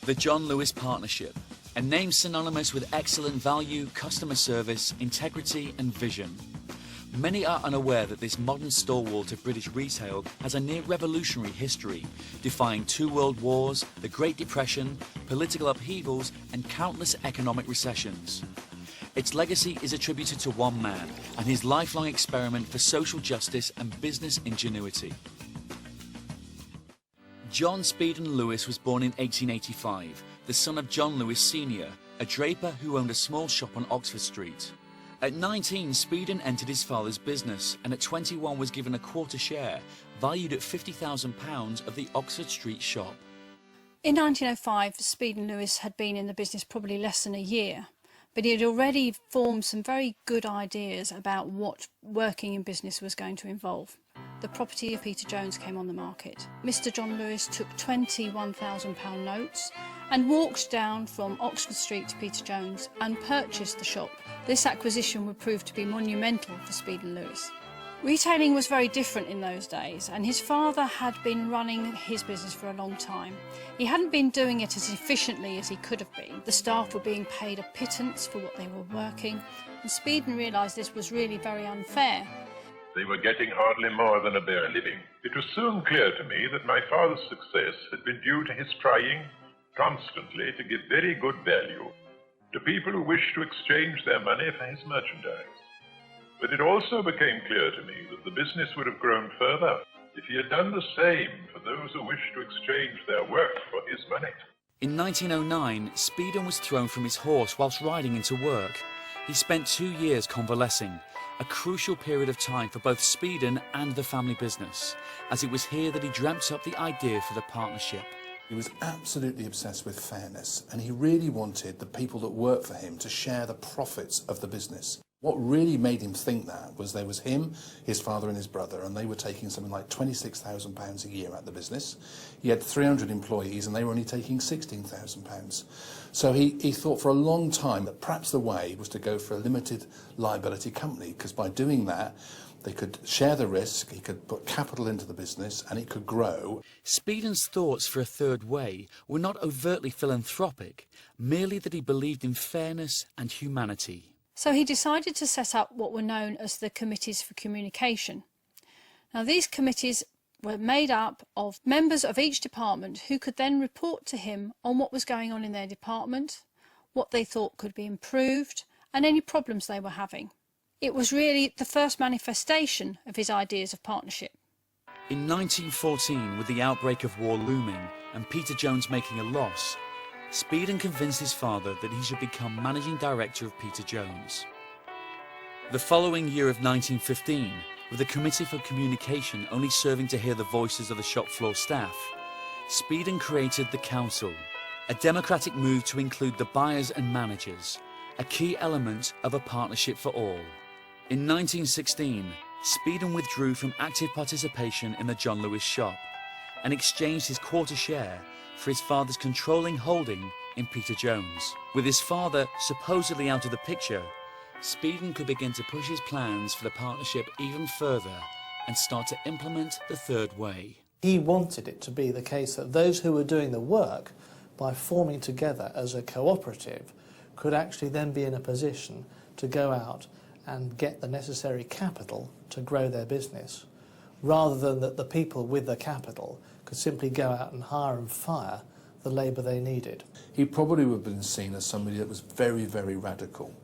The John Lewis Partnership, a name synonymous with excellent value, customer service, integrity and vision. Many are unaware that this modern stalwart of British retail has a near revolutionary history, defying 2 world wars, the Great Depression, political upheavals and countless economic recessions. Its legacy is attributed to one man and his lifelong experiment for social justice and business ingenuity. John Speedon Lewis was born in 1885, the son of John Lewis Sr., a draper who owned a small shop on Oxford Street. At 19, Speedon entered his father's business and at 21 was given a quarter share, valued at £50,000 of the Oxford Street shop. In 1905, Speedon Lewis had been in the business probably less than a year, but he had already formed some very good ideas about what working in business was going to involve. The property of Peter Jones came on the market. Mr. John Lewis took £21,000 notes and walked down from Oxford Street to Peter Jones and purchased the shop. This acquisition would prove to be monumental for Speedon Lewis. Retailing was very different in those days, and his father had been running his business for a long time. He hadn't been doing it as efficiently as he could have been. The staff were being paid a pittance for what they were working, and Speedon realised this was really very unfair. They were getting hardly more than a bare living. It was soon clear to me that my father's success had been due to his trying constantly to give very good value to people who wished to exchange their money for his merchandise. But it also became clear to me that the business would have grown further if he had done the same for those who wished to exchange their work for his money. In 1909, Speedon was thrown from his horse whilst riding into work. He spent 2 years convalescing, a crucial period of time for both Speedon and the family business, as it was here that he dreamt up the idea for the partnership. He was absolutely obsessed with fairness, and he really wanted the people that worked for him to share the profits of the business. What really made him think that was there was him, his father and his brother, and they were taking something like £26,000 a year out of the business. He had 300 employees and they were only taking £16,000. So he thought for a long time that perhaps the way was to go for a limited liability company, because by doing that, they could share the risk, he could put capital into the business and it could grow. Speedon's thoughts for a third way were not overtly philanthropic, merely that he believed in fairness and humanity. So he decided to set up what were known as the Committees for Communication. Now these committees were made up of members of each department who could then report to him on what was going on in their department, what they thought could be improved, and any problems they were having. It was really the first manifestation of his ideas of partnership. In 1914, with the outbreak of war looming and Peter Jones making a loss, Speedon convinced his father that he should become managing director of Peter Jones. The following year of 1915, with the Committee for Communication only serving to hear the voices of the shop floor staff, Speedon created the Council, a democratic move to include the buyers and managers, a key element of a partnership for all. In 1916, Speedon withdrew from active participation in the John Lewis shop and exchanged his quarter share for his father's controlling holding in Peter Jones. With his father supposedly out of the picture, Speedon could begin to push his plans for the partnership even further and start to implement the third way. He wanted it to be the case that those who were doing the work, by forming together as a cooperative, could actually then be in a position to go out and get the necessary capital to grow their business, rather than that the people with the capital could simply go out and hire and fire the labour they needed. He probably would have been seen as somebody that was very, very radical,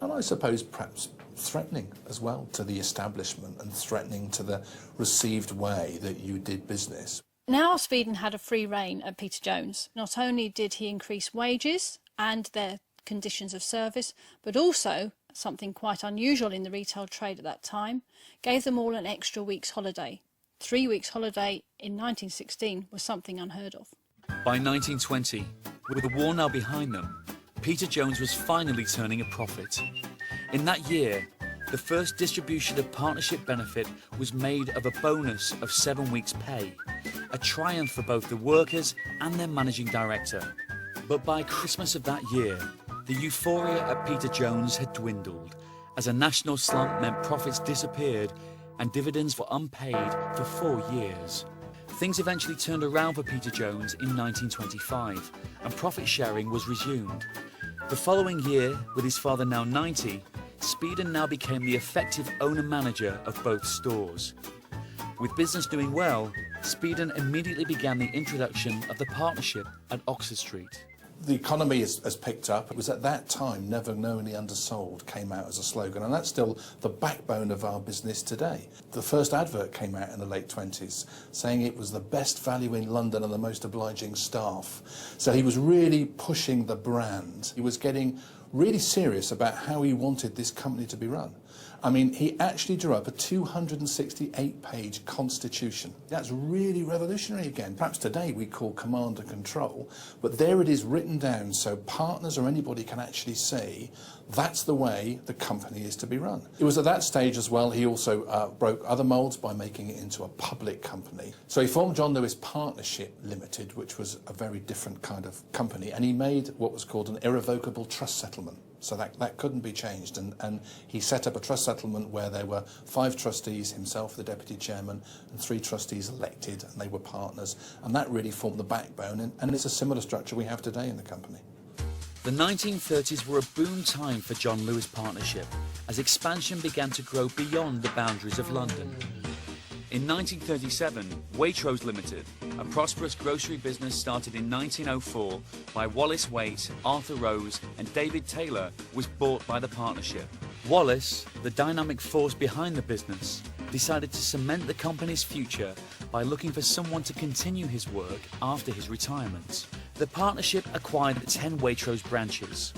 and I suppose perhaps threatening as well to the establishment and threatening to the received way that you did business. Now Speedon had a free rein at Peter Jones. Not only did he increase wages and their conditions of service, but also, something quite unusual in the retail trade at that time, gave them all an extra week's holiday. 3 weeks holiday in 1916 was something unheard of. By 1920, with the war now behind them, Peter Jones was finally turning a profit. In that year, the first distribution of partnership benefit was made of a bonus of 7 weeks' pay, a triumph for both the workers and their managing director. But by Christmas of that year, the euphoria at Peter Jones had dwindled, as a national slump meant profits disappeared and dividends were unpaid for 4 years. Things eventually turned around for Peter Jones in 1925, and profit sharing was resumed. The following year, with his father now 90, Speedon now became the effective owner-manager of both stores. With business doing well, Speedon immediately began the introduction of the partnership at Oxford Street. The economy has picked up. It was at that time, never knowingly undersold came out as a slogan, and that's still the backbone of our business today. The first advert came out in the late 20s saying it was the best value in London and the most obliging staff. So he was really pushing the brand. He was getting really serious about how he wanted this company to be run. I mean, he actually drew up a 268-page constitution. That's really revolutionary again. Perhaps today we call command and control, but there it is written down so partners or anybody can actually see that's the way the company is to be run. It was at that stage as well he also broke other moulds by making it into a public company. So he formed John Lewis Partnership Limited, which was a very different kind of company, and he made what was called an irrevocable trust settlement. So that couldn't be changed, and he set up a trust settlement where there were 5 trustees, himself the deputy chairman, and 3 trustees elected, and they were partners, and that really formed the backbone, and it's a similar structure we have today in the company. The 1930s were a boom time for John Lewis Partnership, as expansion began to grow beyond the boundaries of London. In 1937, Waitrose Limited, a prosperous grocery business started in 1904 by Wallace Waite, Arthur Rose and David Taylor, was bought by the partnership. Wallace, the dynamic force behind the business, decided to cement the company's future by looking for someone to continue his work after his retirement. The partnership acquired 10 Waitrose branches.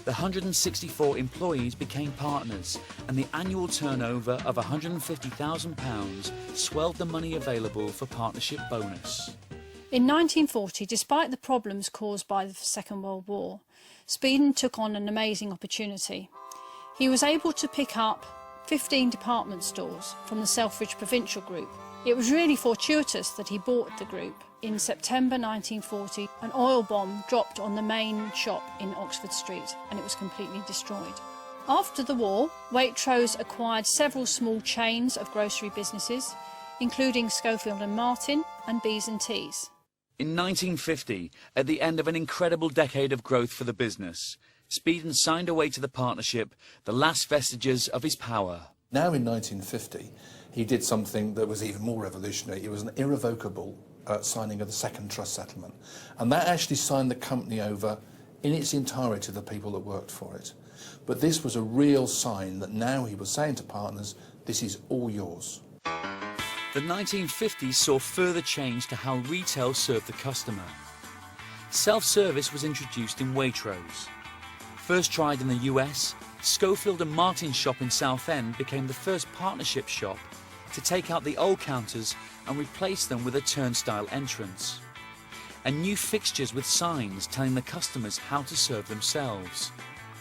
The 164 employees became partners, and the annual turnover of £150,000 swelled the money available for partnership bonus. In 1940, despite the problems caused by the Second World War, Speedon took on an amazing opportunity. He was able to pick up 15 department stores from the Selfridge Provincial Group. It was really fortuitous that he bought the group. In September 1940, an oil bomb dropped on the main shop in Oxford Street and it was completely destroyed. After the war, Waitrose acquired several small chains of grocery businesses, including Schofield and Martin and B&T's. In 1950, at the end of an incredible decade of growth for the business, Speedon signed away to the partnership the last vestiges of his power. Now in 1950, he did something that was even more revolutionary. It was an irrevocable signing of the second trust settlement. And that actually signed the company over in its entirety to the people that worked for it. But this was a real sign that now he was saying to partners, this is all yours. The 1950s saw further change to how retail served the customer. Self-service was introduced in Waitrose. First tried in the US, Schofield and Martin's shop in Southend became the first partnership shop to take out the old counters and replace them with a turnstile entrance. And new fixtures with signs telling the customers how to serve themselves.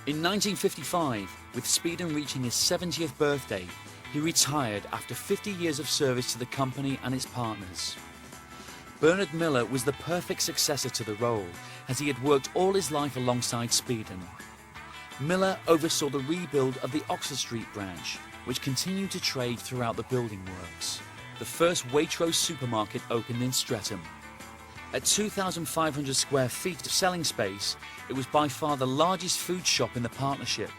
In 1955, with Speedon reaching his 70th birthday, he retired after 50 years of service to the company and its partners. Bernard Miller was the perfect successor to the role, as he had worked all his life alongside Speedon. Miller oversaw the rebuild of the Oxford Street branch, which continued to trade throughout the building works. The first Waitrose supermarket opened in Streatham. At 2,500 square feet of selling space, it was by far the largest food shop in the partnership.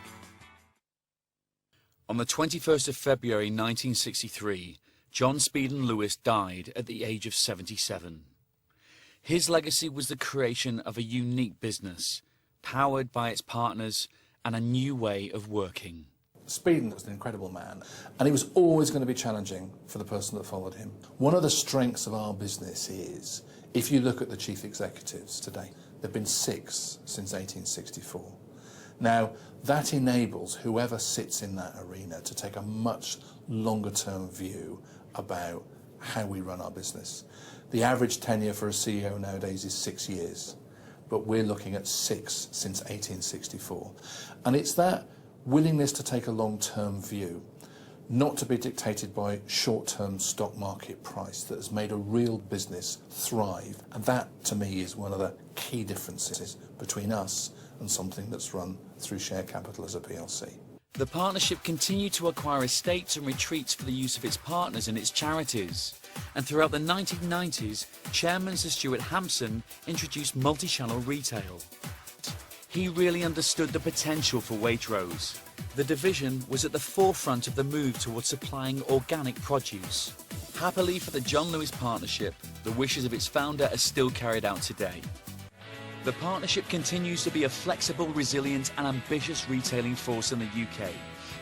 On the 21st of February 1963, John Speedon Lewis died at the age of 77. His legacy was the creation of a unique business, powered by its partners and a new way of working. Speedon was an incredible man, and he was always going to be challenging for the person that followed him. One of the strengths of our business is, if you look at the chief executives today, there have been 6 since 1864. Now, that enables whoever sits in that arena to take a much longer-term view about how we run our business. The average tenure for a CEO nowadays is 6 years, but we're looking at 6 since 1864. And it's that willingness to take a long-term view, not to be dictated by short-term stock market price, that has made a real business thrive. And that, to me, is one of the key differences between us and something that's run through share capital as a PLC. The partnership continued to acquire estates and retreats for the use of its partners and its charities. And throughout the 1990s, Chairman Sir Stuart Hampson introduced multi-channel retail. He really understood the potential for Waitrose. The division was at the forefront of the move towards supplying organic produce. Happily for the John Lewis Partnership, the wishes of its founder are still carried out today. The partnership continues to be a flexible, resilient and ambitious retailing force in the UK,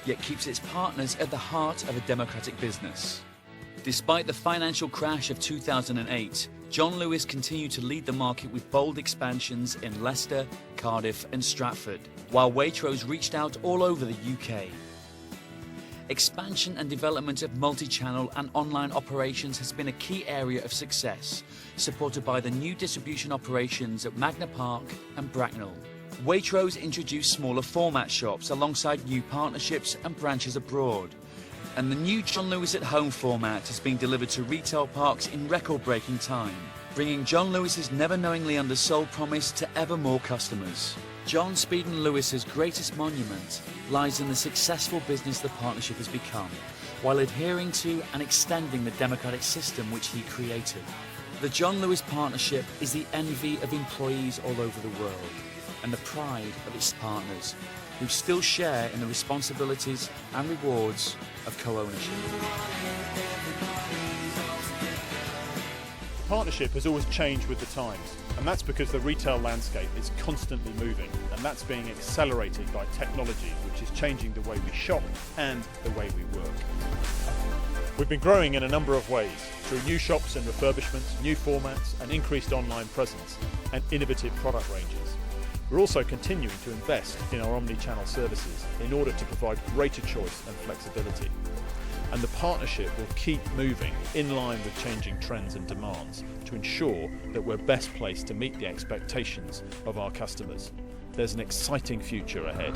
yet keeps its partners at the heart of a democratic business. Despite the financial crash of 2008, John Lewis continued to lead the market with bold expansions in Leicester, Cardiff and Stratford, while Waitrose reached out all over the UK. Expansion and development of multi-channel and online operations has been a key area of success, supported by the new distribution operations at Magna Park and Bracknell. Waitrose introduced smaller format shops alongside new partnerships and branches abroad. And the new John Lewis at Home format has been delivered to retail parks in record-breaking time, bringing John Lewis's never knowingly undersold promise to ever more customers. John Speed & Lewis's greatest monument lies in the successful business the partnership has become, while adhering to and extending the democratic system which he created. The John Lewis Partnership is the envy of employees all over the world, and the pride of its partners, who still share in the responsibilities and rewards of co-ownership. The partnership has always changed with the times, and that's because the retail landscape is constantly moving, and that's being accelerated by technology, which is changing the way we shop and the way we work. We've been growing in a number of ways, through new shops and refurbishments, new formats, and increased online presence, and innovative product ranges. We're also continuing to invest in our omni-channel services in order to provide greater choice and flexibility. And the partnership will keep moving in line with changing trends and demands to ensure that we're best placed to meet the expectations of our customers. There's an exciting future ahead.